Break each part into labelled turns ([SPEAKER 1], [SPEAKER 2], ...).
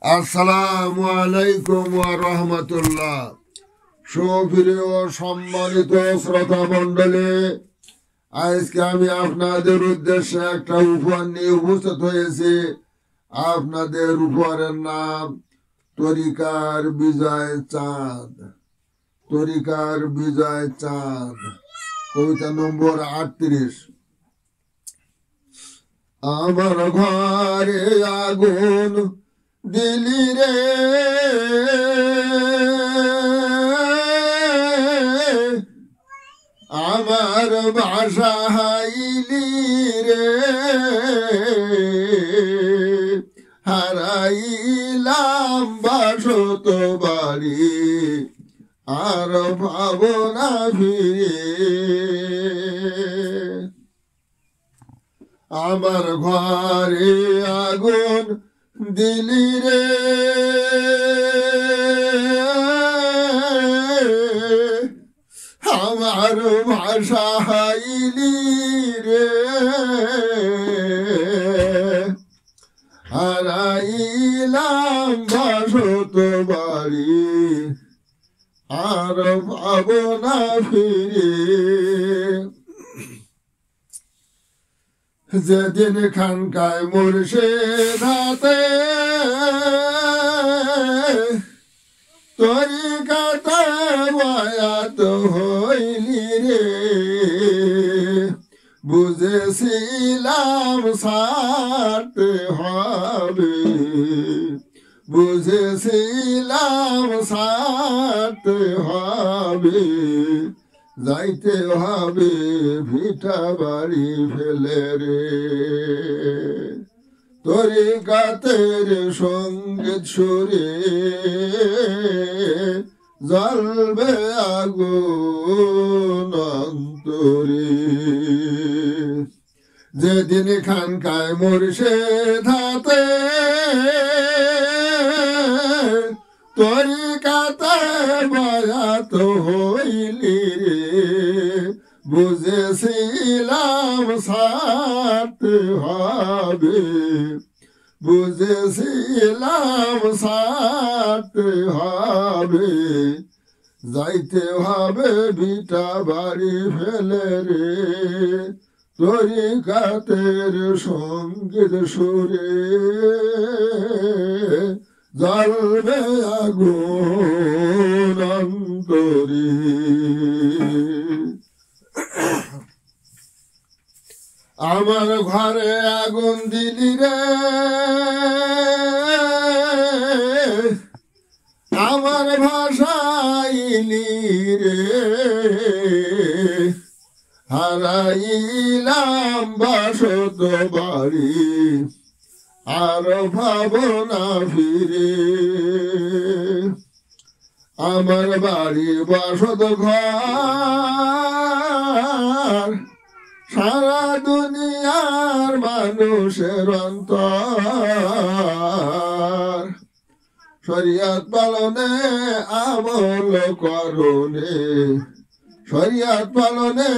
[SPEAKER 1] আসসালামু আলাইকুম ওয়া রাহমাতুল্লাহ। সুপ্রিয় সম্মানিত শ্রোতা মণ্ডলী, আজকে আমি আপনাদের উদ্দেশ্যে একটা উপহার নিয়ে উপস্থিত হয়েছি। আপনাদের উপহারের নাম তরিকার বিজয় চাঁদ। তরিকার বিজয় চাঁদ, কবিতা নম্বর 38। আমার ঘরে আগুন দিলি রে, আমার বাসা হাইলি রে, হারাইলাম বাসত বাড়ি, আর পাবো না ফিরে। আমার ঘরে আগুন দিলি রে, আমার ভাষা হাইলি রে, হারাইলাম বাসত বাড়ি, আর পাবো না ফিরে। যেদিন খানকায় মুর্শিদ হাতে তরিকাতে বায়াত হইলি রে, বুঝেছিলাম ছাড়তে হবে, বুঝেছিলাম ছাড়তে হবে, যাইতে হবে ভিটা বাড়ি ফেলে রে। তরিকাতের সঙ্গীত সুরে জ্বলবে আগুন অন্তরে। যেদিন খানকায় মুর্শিদ হাতে তরিকাতে বায়াত হইলি রে, বুঝেছিলাম ছাড়তে হবে, বুঝেছিলাম ছাড়তে হবে, যাইতে হবে ভিটা বাড়ি ফেলে রে। তরিকাতের সঙ্গীত সুরে জ্বলবে আগুন অন্তরে। আমার ঘরে আগুন দিলি রে, আমার ভাষাইলি রে, হারাইলাম বাসত বাড়ি, আর ভাবনা ফিরে। আমার বাড়ি বাসত ঘর, সারা দুনিয়ার মানুষের অন্তর, শরিয়ত পালনে আমল করণে, শরিয়ত পালনে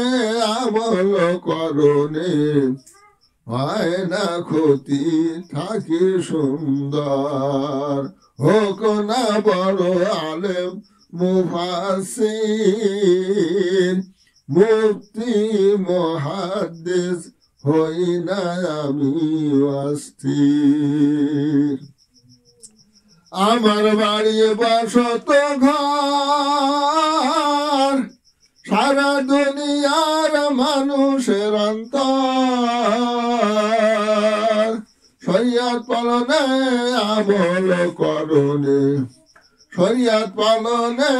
[SPEAKER 1] আমল করণে, হয় না ক্ষতি থাকি সুন্দর। হোক না বড় আলেম মুফাসসির, মুফতি মুহাদ্দিস হই না আমি অস্থির। আমার বাড়ি বাসত ঘর, সারা দুনিয়ার মানুষের অন্তর, শরিয়ত পালনে আমল করণে, শরিয়ত পালনে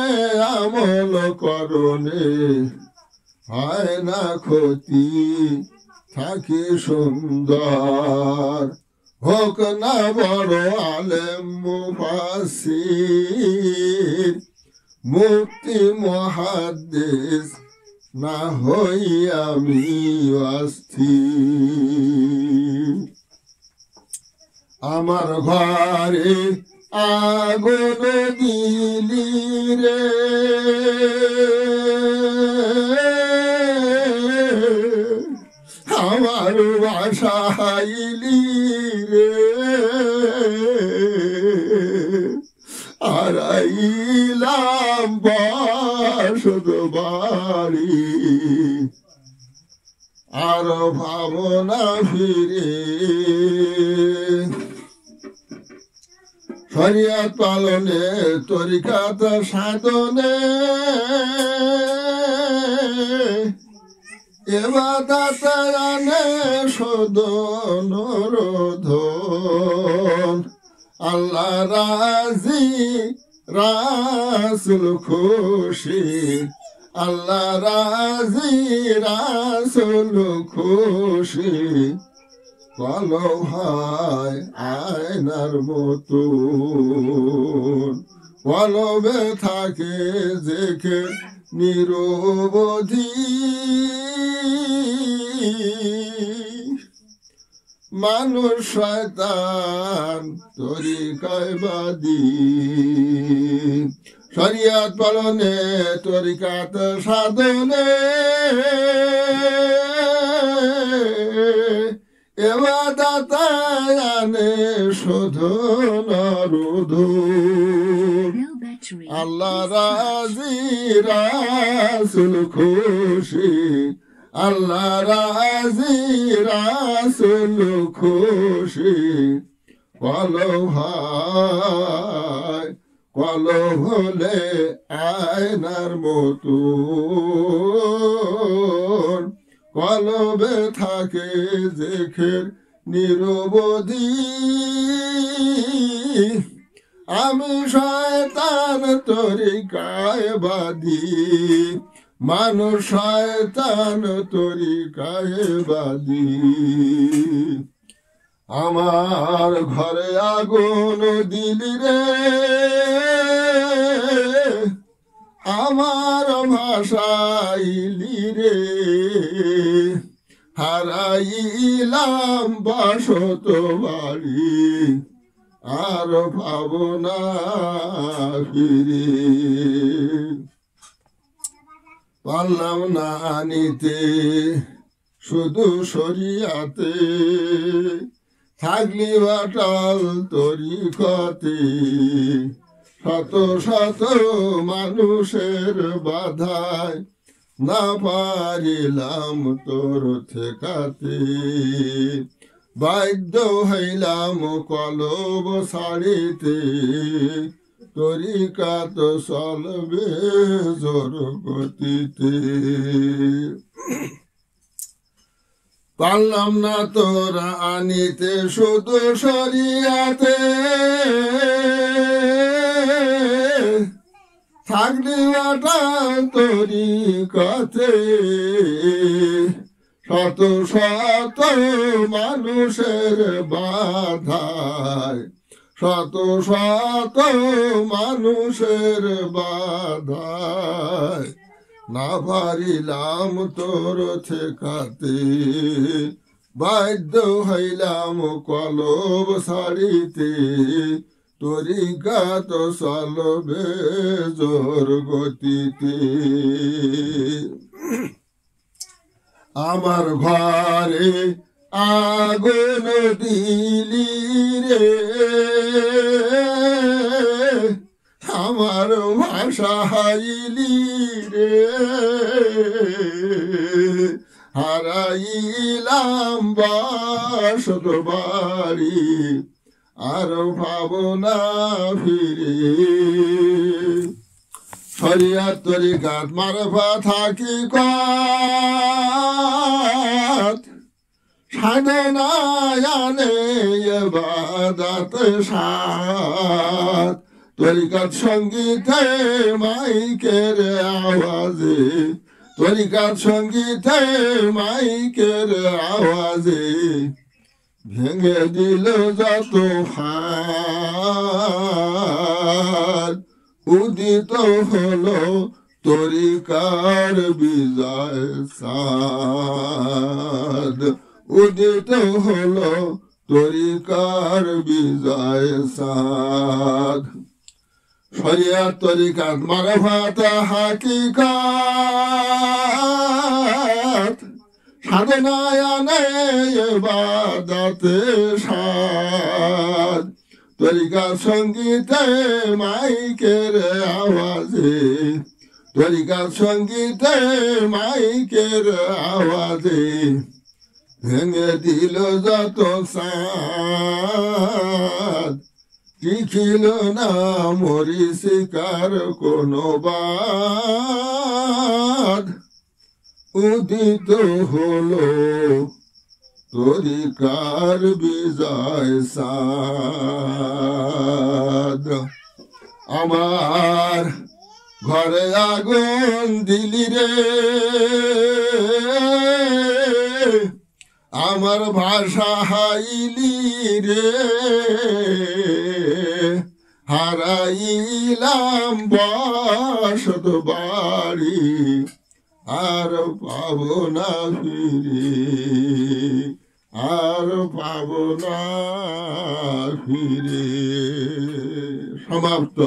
[SPEAKER 1] আমল করণে, হয় না ক্ষতি থাকি সুন্দর। হোক না বড় আলেম মুফাসসির, মুফতি মুহাদ্দিস না হই আমি অস্থির। আমার ঘরে আগুন দিলি রে, আমার বাসা হাইলি রে, শরিয়াত পালনে তরিকাত সাধনে ইবাদত আনে শোধন রোধন আল্লাহ রাজি রাসূল খুশি আল্লাহ রাজি রাসূল খুশি কলম হয় আয়নার মতন কলবে থাকে দেখে নিরবধি মানুষ শয়তান তরিকায় বাদী শরিয়াত পালনে তরিকাত সাধনে ইবাদত আনে শোধন রোধন আল্লাহ রাজি রাসূল খুশি আল্লাহ রাজি রাসূল খুশি কলম হয় কলম হলে আয়নার মতন কলবে থাকে দেখের নিরবধি আমি শয়তান তরিকায় বাদী মানুষ শয়তান তরিকায় বাদী আমার ঘরে আগুন দিলি রে আমার ভাষাইলি রে হারাইলাম বসত বাড়ি আর ভাবনা ফিরে পারলাম না আনিতে শুধু শরিয়াতে থাকলি বাটাল তরিকতে শত শত মানুষের বাধায় না পারিলাম তোর ঠেকাতে বাধ্য হইলাম কলব ছাড়িতে তরিকাত চলবে জোর গতিতে পারলাম না তোরা আনিতে শুধু শরিয়াতে থাকলি বাটাল তরিকাতে শত শত মানুষের বাধায় শত শত মানুষের বাধায় না পারিলাম তোর ঠেকাতে বাধ্য হইলাম কলব ছাড়িতে তরিকাত চলবে জোর গতিতে আমার ঘরে আগুন দিলি রে আমার ভাষা হাইলি রে হারাইলাম বসত বাড়ি আর ভাবনা ফিরে শরিয়াত তরিকাত মারফা থাকি কাত সাধনায় আনে ইবাদত সাথ তরিকাত সঙ্গীতে মাইকের আওয়াজে তরিকাত সঙ্গীতে মাইকের আওয়াজে ভেঙে দিল যত হাত উদিত হলো তরিকার বিজয় সাদ উদিত হলো তরিকার বিজয় সাদ শরিয়াত তরিকাত মারফাত হাকিকাত সাধনায় আনে ইবাদত সাদ তরিকার সঙ্গীতে মাইকের আওয়াজে তরিকার সঙ্গীতে মাইকের আওয়াজে ভেঙে দিল যত সাদ টিকিল না মরিচিকার কোনো বাদ, উদিত হলো তরিকার বিজয় চাঁদ। আমার ঘরে আগুন দিলি রে, আমার ভাষা হাইলি রে, হারাইলাম বসত বাড়ি, আর পাবো না ফিরে, আর পাবো না ফিরে। সমাপ্ত।